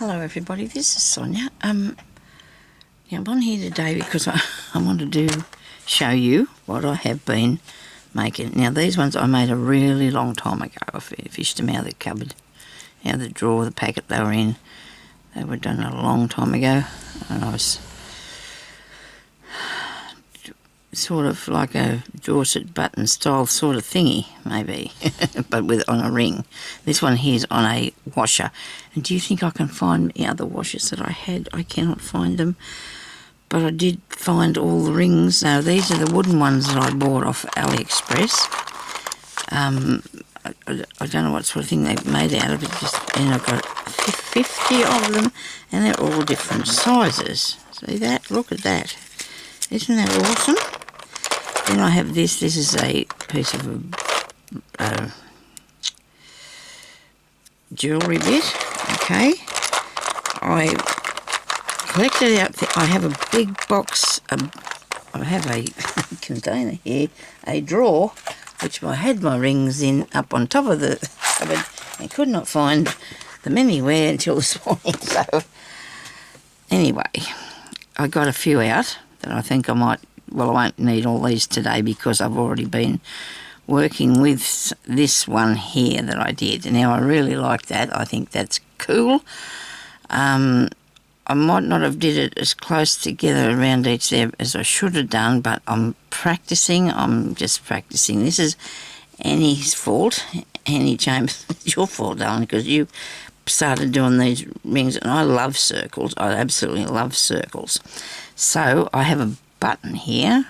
Hello everybody, this is Sonia. I'm on here today because I wanted to show you what I have been making. Now these ones I made a really long time ago. I fished them out of the cupboard, out of the drawer, the packet they were in. They were done a long time ago, and I was sort of like a Dorset button style sort of thingy, maybe, but on a ring. This one here's on a washer. And do you think I can find the other washers that I had? I cannot find them, but I did find all the rings. Now these are the wooden ones that I bought off AliExpress. I don't know what sort of thing they've made out of it, and I've got 50 of them, and they're all different sizes. See that? Look at that. Isn't that awesome? Then I have this. This is a piece of jewellery bit. Okay. I collected out. I have a big box. I have a container here, a drawer, which I had my rings in up on top of the cupboard and could not find them anywhere until this morning. So anyway, I got a few out that I think I might. Well, I won't need all these today because I've already been working with this one here that I did. Now, I really like that. I think that's cool. I might not have did it as close together around each there as I should have done, but I'm practicing. I'm just practicing. This is Annie's fault. Annie Chambers, it's your fault, darling, because you started doing these rings, and I love circles. I absolutely love circles. So I have a button here,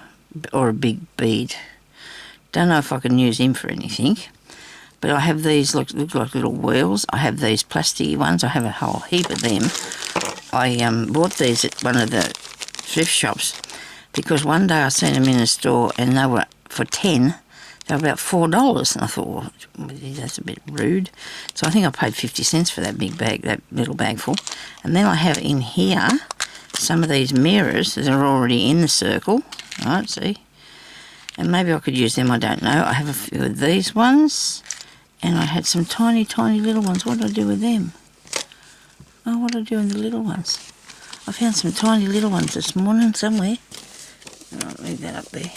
or a big bead. Don't know if I can use him for anything, but I have these look like little wheels. I have these plastic ones. I have a whole heap of them. I bought these at one of the thrift shops because one day I seen them in a store and they were for 10. They were about $4, and I thought, well, that's a bit rude. So I think I paid 50 cents for that big bag, that little bag full. And then I have in here some of these mirrors that are already in the circle. Right, see? And maybe I could use them, I don't know. I have a few of these ones, and I had some tiny, tiny little ones. What did I do with them? Oh, what did I do with the little ones? I found some tiny little ones this morning somewhere. I'll leave that up there.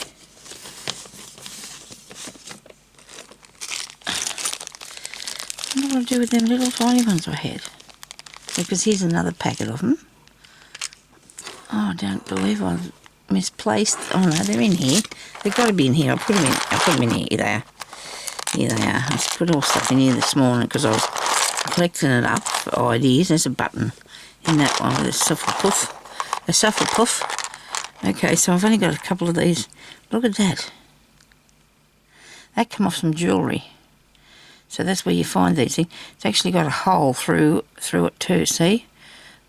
What did I do with them little tiny ones I had? Because here's another packet of them. Oh, I don't believe I've misplaced. Oh no, they're in here. They've got to be in here. I put them in here. Here they are. Here they are. I just put all stuff in here this morning because I was collecting it up for ideas. There's a button in that one with a Sufferpuff. A Sufferpuff. Okay, so I've only got a couple of these. Look at that. That come off some jewellery. So that's where you find these things. It's actually got a hole through it too, see?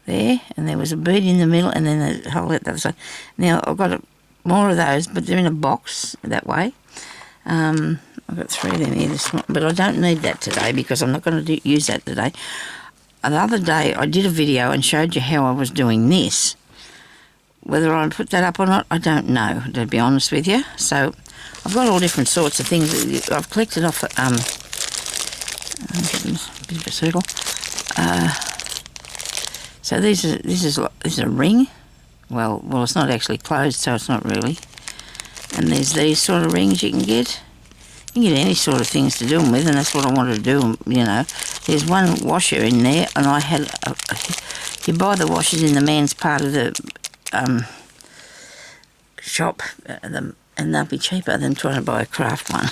There, and there was a bead in the middle, and then a hole at the other side. Now, I've got more of those, but they're in a box that way. I've got 3 of them here this morning, but I don't need that today because I'm not going to use that today. The other day, I did a video and showed you how I was doing this. Whether I put that up or not, I don't know, to be honest with you. So, I've got all different sorts of things. I've collected off, I'm getting a bit of a circle. So this is a ring. Well, it's not actually closed, so it's not really. And there's these sort of rings you can get. You can get any sort of things to do them with, and that's what I wanted to do. You know, there's one washer in there, and I had. You buy the washers in the man's part of the shop, and they'll be cheaper than trying to buy a craft one.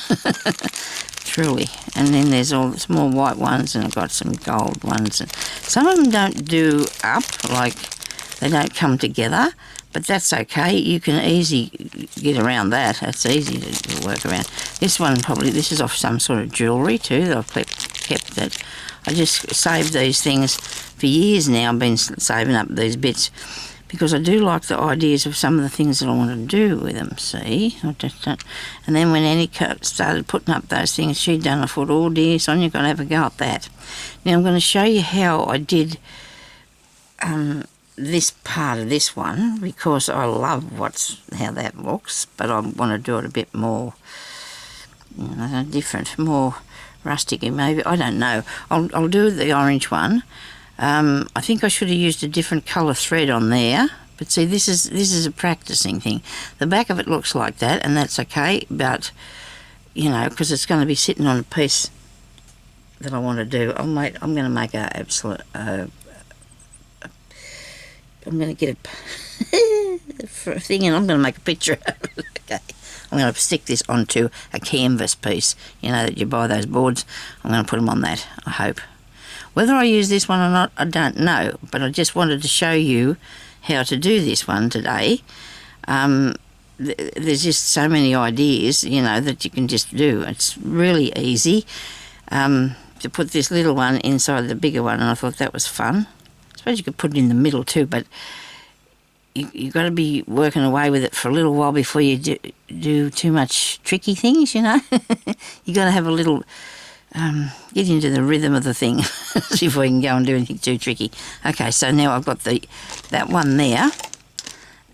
Truly. And then there's all the small white ones, and I've got some gold ones. And some of them don't do up, like they don't come together, but that's okay. You can easily get around that. It's easy to work around. This one this is off some sort of jewellery too that I've kept that. I just saved these things for years now. I've been saving up these bits because I do like the ideas of some of the things that I want to do with them, see? I just don't. And then when Annie started putting up those things she'd done, I thought, oh dear, Sonia, got to have a go at that. Now I'm going to show you how I did this part of this one because I love how that looks, but I want to do it a bit more, different, more rustic maybe. I don't know. I'll do the orange one I think I should have used a different colour thread on there. But see, this is a practicing thing. The back of it looks like that, and that's okay. But you know, because it's going to be sitting on a piece that I want to do, I'm going to make a absolute. I'm going to get a thing, and I'm going to make a picture of it. Okay. I'm going to stick this onto a canvas piece. You know that you buy those boards. I'm going to put them on that. I hope. Whether I use this one or not, I don't know. But I just wanted to show you how to do this one today. There's just so many ideas, you know, that you can just do. It's really easy to put this little one inside the bigger one, and I thought that was fun. I suppose you could put it in the middle too, but you've got to be working away with it for a little while before you do too much tricky things, you know. You've got to have a little... get into the rhythm of the thing before you can go and do anything too tricky. Okay, so now I've got that one there,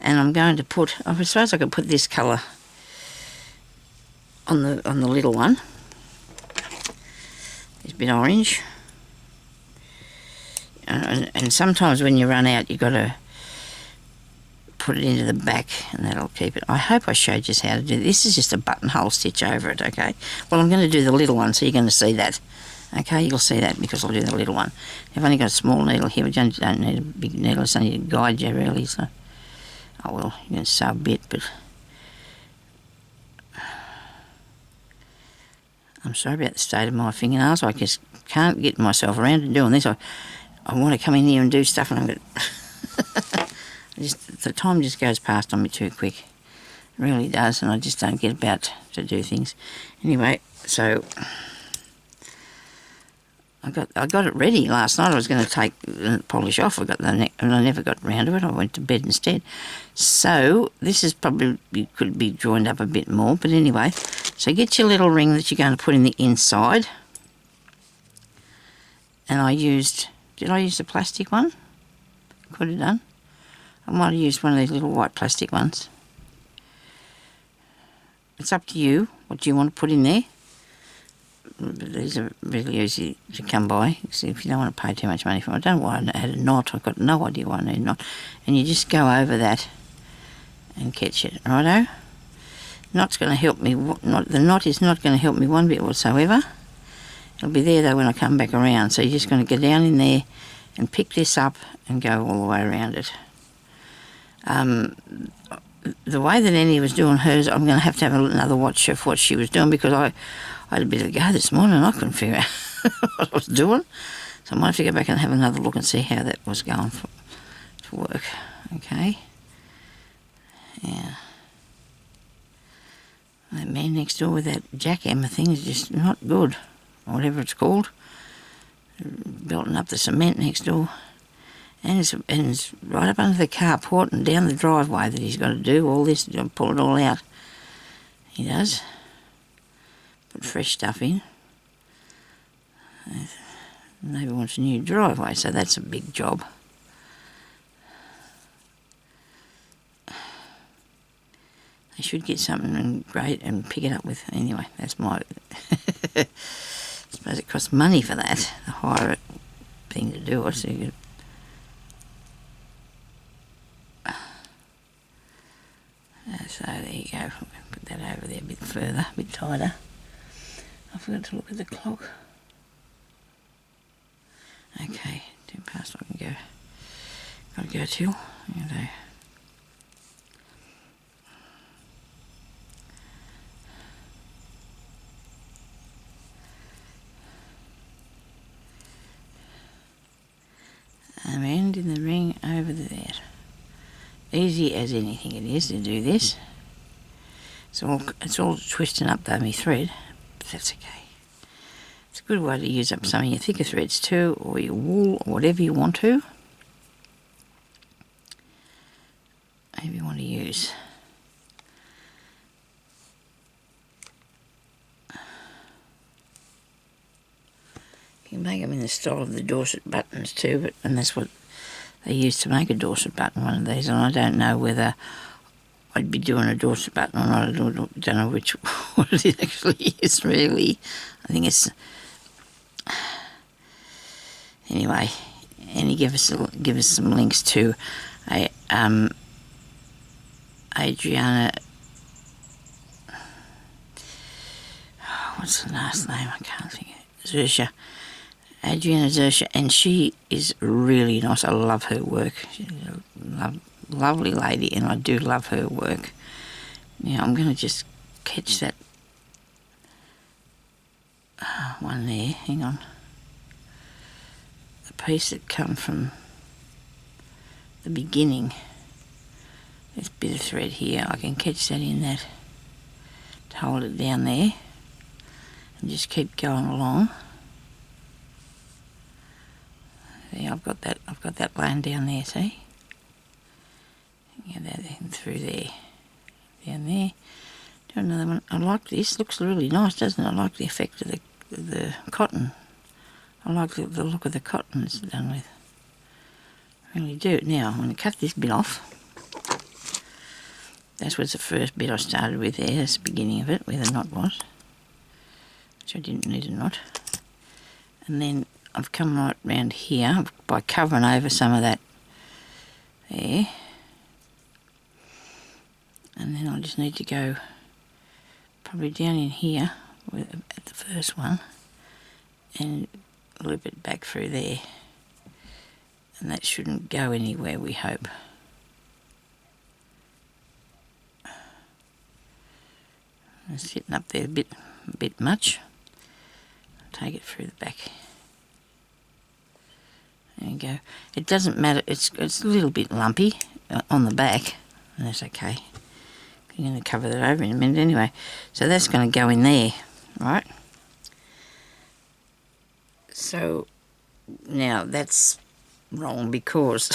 and I'm going to put, I suppose I could put this colour on the little one. It's a bit orange. And sometimes when you run out, you've got to put it into the back, and that'll keep it. I hope I showed you how to do this. This is just a buttonhole stitch over it, okay? Well, I'm going to do the little one, so you're going to see that. Okay, you'll see that because I'll do the little one. I've only got a small needle here. We don't need a big needle. It's only to guide you, really. So, oh well, you can sew a bit, but I'm sorry about the state of my fingernails. I just can't get myself around to doing this. I want to come in here and do stuff, and I'm going the time just goes past on me too quick. It really does, and I just don't get about to do things. Anyway, so I got it ready last night. I was going to take the polish off. I got the neck, and I never got around to it. I went to bed instead. So this is probably could be joined up a bit more, but anyway. So get your little ring that you're going to put in the inside. And did I use the plastic one? Could have done. I might have used one of these little white plastic ones. It's up to you what you want to put in there. But these are really easy to come by. So if you don't want to pay too much money for them. I don't know why I had a knot. I've got no idea why I need a knot. And you just go over that and catch it. Righto? Knot's going to help me. The knot is not going to help me one bit whatsoever. It'll be there though when I come back around. So you're just going to go down in there and pick this up and go all the way around it. The way that Annie was doing hers, I'm going to have another watch of what she was doing, because I had a bit of a go this morning and I couldn't figure out what I was doing. So I might have to go back and have another look and see how that was going to work. Okay. Yeah. That man next door with that jackhammer thing is just not good, or whatever it's called. Belting up the cement next door. And it's right up under the carport and down the driveway that he's got to do all this, pull it all out. He does. Put fresh stuff in. Neighbour wants a new driveway, so that's a big job. They should get something great and pick it up with. Anyway, that's my... I suppose it costs money for that, to hire a thing to do it, so you could... So there you go. Put that over there a bit further, a bit tighter. I forgot to look at the clock. Okay, 10 past I can go. Got to go till. I'm ending the ring over there. Easy as anything it is to do this. It's all twisting up though, my thread, but that's okay. It's a good way to use up some of your thicker threads too, or your wool, or whatever you want to. Whatever you want to use. You can make them in the style of the Dorset buttons too, and that's what they used to make a Dorset button, one of these, and I don't know whether I'd be doing a Dorset button or not. I don't know what it actually is, really. I think it's... Anyway, and he give us some links to a Adriana. What's the last name? I can't think of it. Zersia. Adriana Zersia, and she is really nice. I love her work. She's a lovely lady, and I do love her work. Now I'm going to just catch that one there. Hang on. The piece that come from the beginning. This bit of thread here, I can catch that in that to hold it down there, and just keep going along. There, I've got that laying down there, see? Get that through there, down there. Do another one. I like this. Looks really nice, doesn't it? I like the effect of the cotton. I like the look of the cotton it's done with. I really do. Now I'm going to cut this bit off. That was the first bit I started with there. That's the beginning of it, where the knot was, which I didn't need a knot. And then I've come right round here by covering over some of that there. And then I just need to go probably down in here at the first one and loop it back through there. And that shouldn't go anywhere, we hope. It's sitting up there a bit much. Take it through the back. There you go. It doesn't matter. It's a little bit lumpy on the back, and that's okay. I'm going to cover that over in a minute anyway. So that's going to go in there, right? So now that's wrong because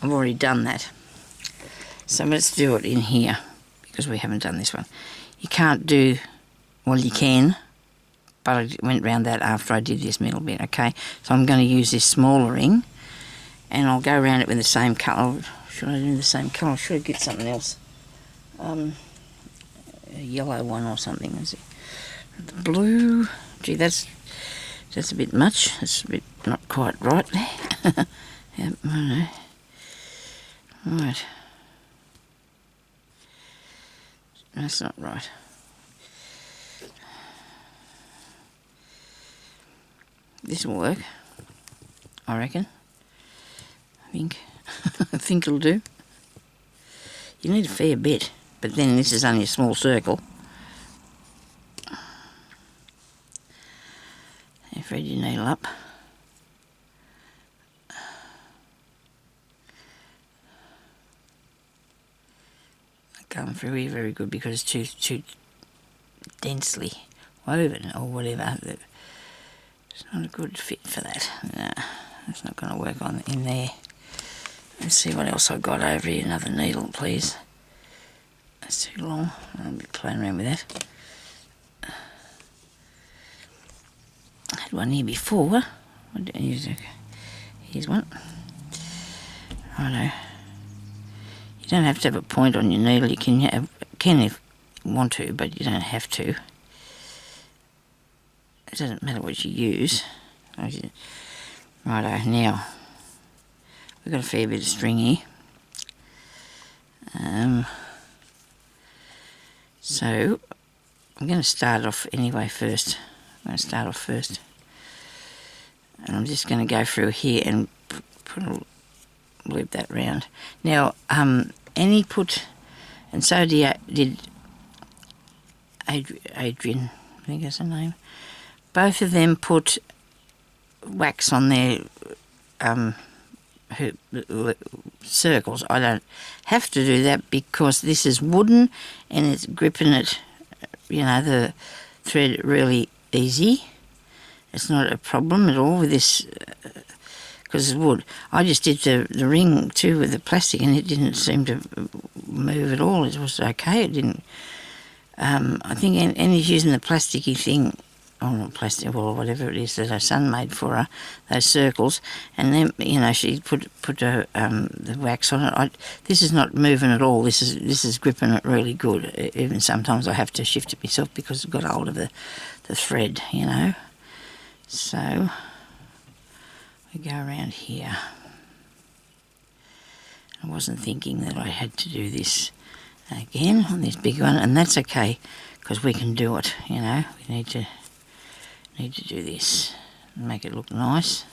I've already done that. So let's do it in here, because we haven't done this one. You can't do, well you can, but I went round that after I did this middle bit, okay? So I'm going to use this smaller ring, and I'll go around it with the same colour. Should I do the same colour? Should I get something else? A yellow one or something, is it? The blue, gee, that's a bit much. That's a bit not quite right there. Yep, I know. Right. That's not right. This will work, I reckon. I think it'll do. You need a fair bit, but then this is only a small circle. Thread your needle up. Going through here very good because it's too densely woven or whatever. It's not a good fit for that. No, it's not going to work in there. Let's see what else I've got over here. Another needle, please. That's too long. I'll be playing around with that. I had one here before. Here's one. Righto. You don't have to have a point on your needle. You can if you want to, but you don't have to. It doesn't matter what you use. Righto, now we've got a fair bit of string here. So I'm going to start off anyway first. I'm going to start off first. And I'm just going to go through here and loop that round. Now, Annie put, and so did Adrian, I think that's her name. Both of them put wax on their circles. I don't have to do that because this is wooden and it's gripping it, the thread really easy. It's not a problem at all with this because it's wood. I just did the ring too with the plastic and it didn't seem to move at all. It was okay. It didn't. I think Annie's using the plasticky thing, or not plastic, or whatever it is that her son made for her, those circles, and then she put the wax on it. This is not moving at all. This is gripping it really good. Even sometimes I have to shift it myself because I've got hold of the thread, So we go around here. I wasn't thinking that I had to do this again on this big one, and that's okay because we can do it, you know. We need to do this and make it look nice.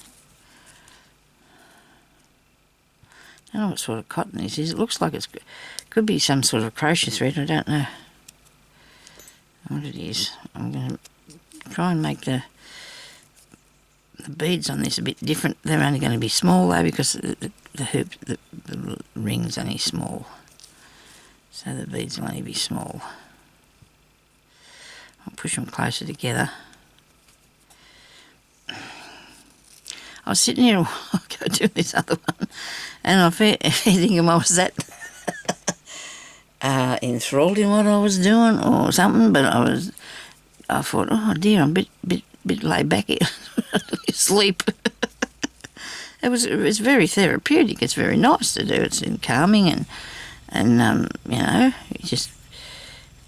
I don't know what sort of cotton this is. It looks like it could be some sort of crochet thread. I don't know what it is. I'm going to try and make the beads on this a bit different. They're only going to be small though because the hoop, the ring's only small. So the beads will only be small. I'll push them closer together. I was sitting here a while ago doing this other one, and I think I was that enthralled in what I was doing or something, but I thought, oh dear, I'm a bit laid back here. Sleep. It was very therapeutic. It's very nice to do. It's calming and you know, you just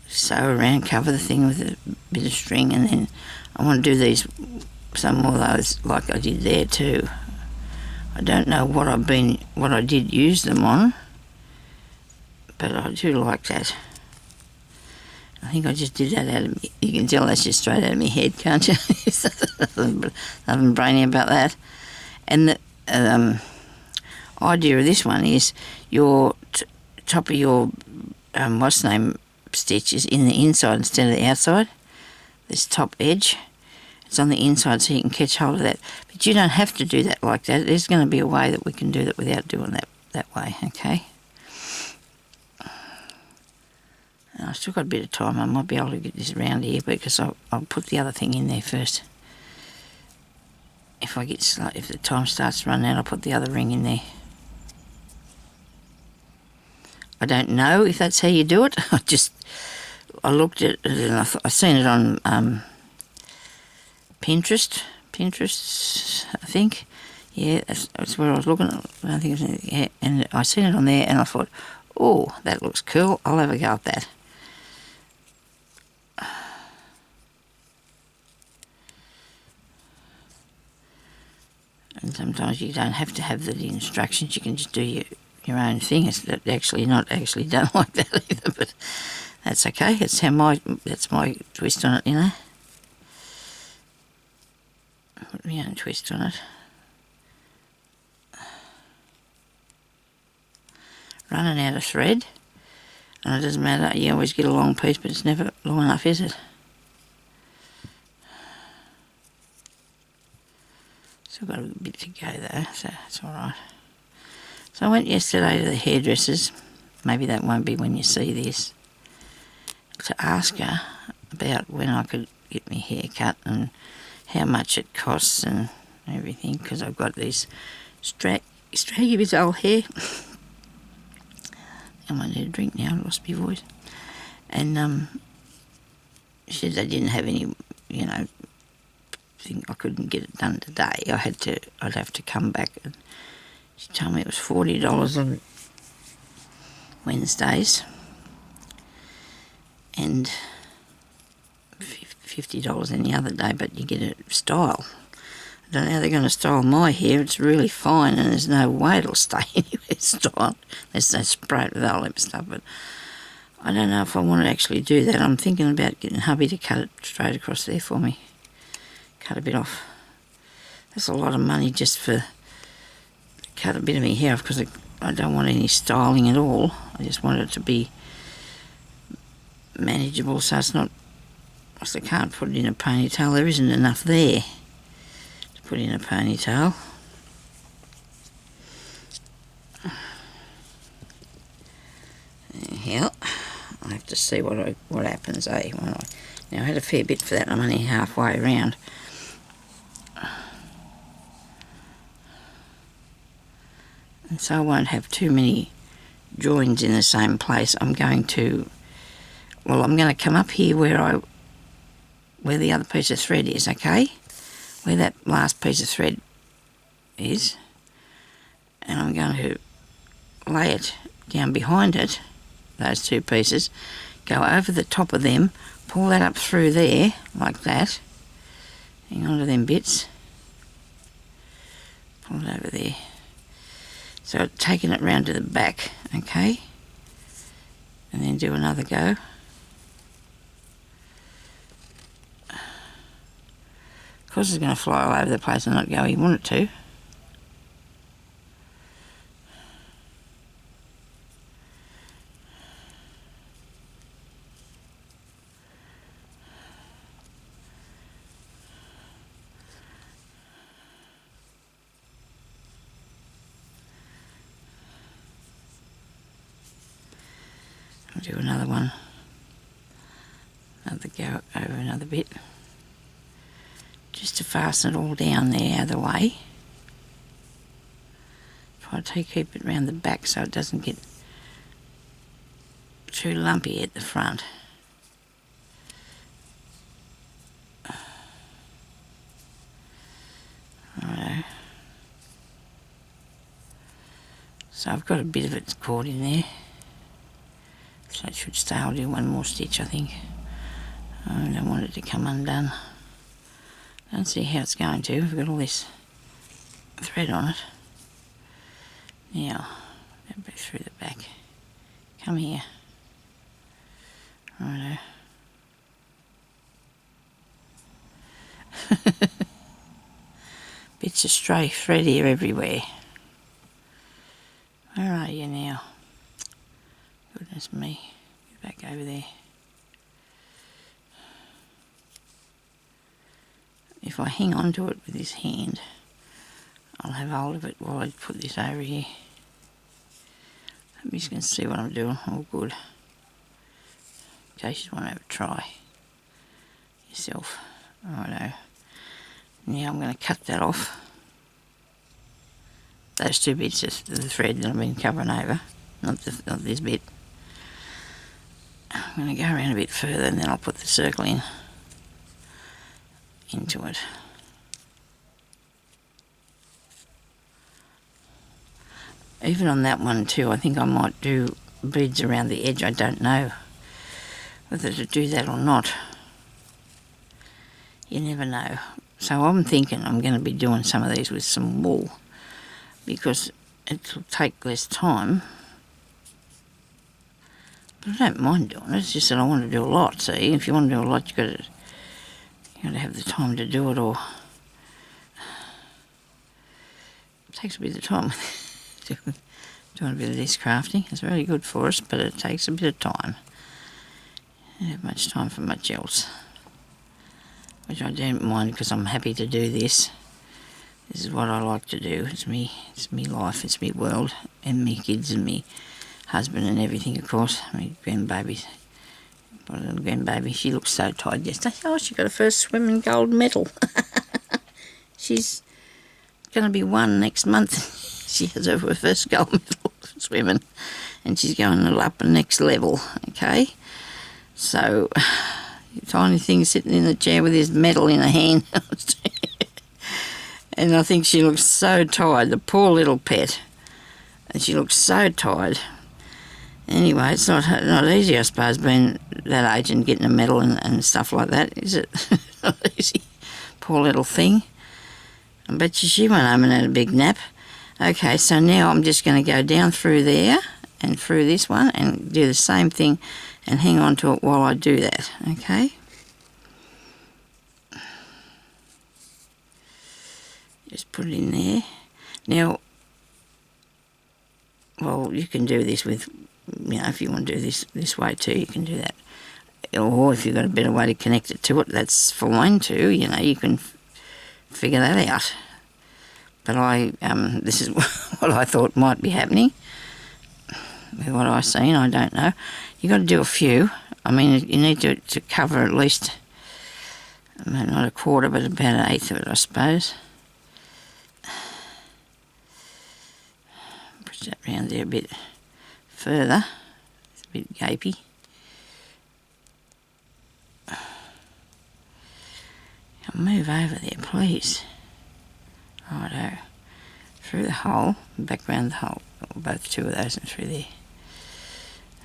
sew around, cover the thing with a bit of string, and then I want to do these, some more of those like I did there too. I don't know what I did use them on, but I do like that. I think I just did that out of me. You can tell that's just straight out of my head, can't you? Nothing brainy about that. And the idea of this one is your top of your what's the name stitch is in the inside instead of the outside. This top edge, it's on the inside, so you can catch hold of that. But you don't have to do that like that. There's going to be a way that we can do that without doing that way. Okay. I've still got a bit of time. I might be able to get this around here because I'll put the other thing in there first. If the time starts to run out, I'll put the other ring in there. I don't know if that's how you do it. I looked at it and I seen it on Pinterest, I think. Yeah, that's where I was looking. I think it was, yeah, and I seen it on there and I thought, oh, that looks cool. I'll have a go at that. And sometimes you don't have to have the instructions. You can just do your own thing. It's actually not actually done like that either, but that's okay. That's my twist on it, you know. Put my own twist on it. Running out of thread, and it doesn't matter. You always get a long piece, but it's never long enough, is it? Still got a bit to go though, so it's all right. So I went yesterday to the hairdressers. Maybe that won't be when you see this. To ask her about when I could get my hair cut and how much it costs and everything, because I've got these straggy bits of old hair. I might need a drink now. I lost my voice. And she said they didn't have any, you know, thing. I couldn't get it done today. I'd have to come back. And she told me it was $40 on Wednesdays and $50 any other day, but you get a style. I don't know how they're going to style my hair. It's really fine and there's no way it'll stay anywhere styled. There's no spray it with all that stuff, but I don't know if I want to actually do that. I'm thinking about getting hubby to cut it straight across there for me. Cut a bit off. That's a lot of money just for cut a bit of my hair off because I don't want any styling at all. I just want it to be manageable so it's not, I can't put it in a ponytail. There isn't enough there to put in a ponytail. Anyhow, I'll have to see what happens, eh? Now I had a fair bit for that. I'm only halfway around. And so I won't have too many joins in the same place. I'm going to come up here where the other piece of thread is, okay? Where that last piece of thread is. And I'm going to lay it down behind it, those two pieces, go over the top of them, pull that up through there, like that. Hang on to them bits. Pull it over there. So taking it round to the back, okay? And then do another go. Of course it's going to fly all over the place and not go where you want it to. I'll do another one. Another go over another bit. Just to fasten it all down there out of the way. Try to keep it round the back so it doesn't get too lumpy at the front. Righto. So I've got a bit of it caught in there. So it should stay. I'll do one more stitch, I think. I don't want it to come undone. Don't see how it's going to. We've got all this thread on it. Now, go back through the back. Come here. Righto. Bits of stray thread here everywhere. Where are you now? Goodness me. Get back over there. If I hang on to it with this hand, I'll have hold of it while I put this over here. I'm just going to see what I'm doing. All good. In case you want to have a try yourself. Righto. Now I'm going to cut that off. Those two bits of the thread that I've been covering over, not this bit. I'm going to go around a bit further and then I'll put the circle into it. Even on that one too, I think I might do beads around the edge. I don't know whether to do that or not. You never know. So I'm thinking I'm going to be doing some of these with some wool because it'll take less time. But I don't mind doing it. It's just that I want to do a lot. See, if you want to do a lot, you got to have the time to do it, or it takes a bit of time. Doing a bit of this crafting. It's very good for us, but it takes a bit of time. I don't have much time for much else, which I don't mind because I'm happy to do this. This is what I like to do. It's me life, it's me world, and me kids and me husband and everything, of course. My grandbaby, my little grandbaby, she looks so tired yesterday. Oh, she got her first swimming gold medal. She's going to be 1 next month. She has her first gold medal for swimming, and she's going up the next level, okay? So, tiny thing sitting in the chair with his medal in her hand. And I think she looks so tired, the poor little pet. And she looks so tired. Anyway, it's not easy, I suppose, being that age and getting a medal and stuff like that, is it? Not easy. Poor little thing. I bet you she went home and had a big nap. Okay, so now I'm just going to go down through there and through this one and do the same thing and hang on to it while I do that, okay? Just put it in there. Now, well, you can do this with, you know, if you want to do this way too, you can do that. Or if you've got a better way to connect it to it, that's fine too, you know, you can figure that out. But this is what I thought might be happening. With what I've seen, I don't know. You've got to do a few. I mean, you need to cover at least, not a quarter, but about an eighth of it, I suppose. Push that round there a bit further. It's a bit gapey. Now move over there, please. Righto. Through the hole, back round the hole. Both two of those and through there.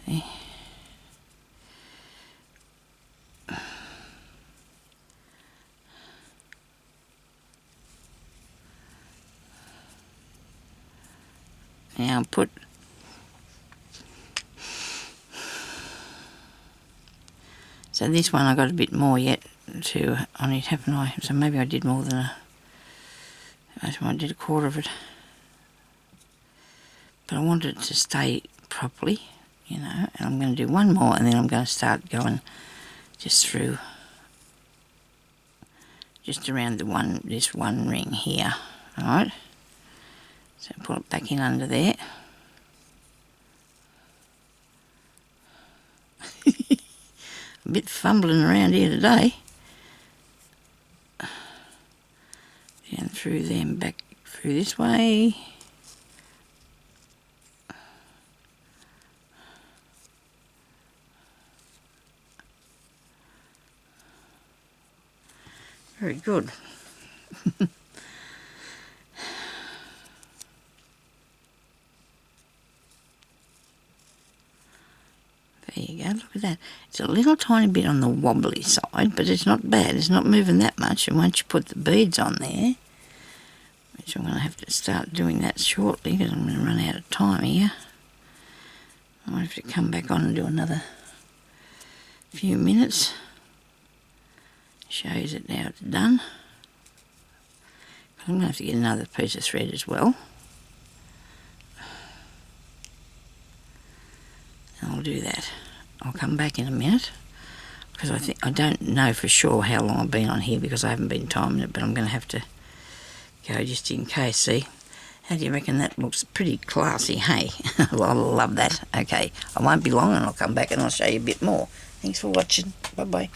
See? Now put so this one I got a bit more yet on it, haven't I? So maybe I did more than I did a quarter of it. But I wanted it to stay properly, you know, and I'm going to do one more and then I'm going to start going just through, just around this one ring here, alright? So pull it back in under there. A bit fumbling around here today. Down through there and back through this way. Very good. There you go, look at that. It's a little tiny bit on the wobbly side, but it's not bad. It's not moving that much. And once you put the beads on there, which I'm going to have to start doing that shortly because I'm going to run out of time here. I might have to come back on and do another few minutes. Shows it now it's done. I'm going to have to get another piece of thread as well. And I'll do that. I'll come back in a minute because I don't know for sure how long I've been on here because I haven't been timing it, but I'm going to have to go just in case. See, how do you reckon that looks? Pretty classy, hey? I love that. Okay, I won't be long and I'll come back and I'll show you a bit more. Thanks for watching. Bye bye.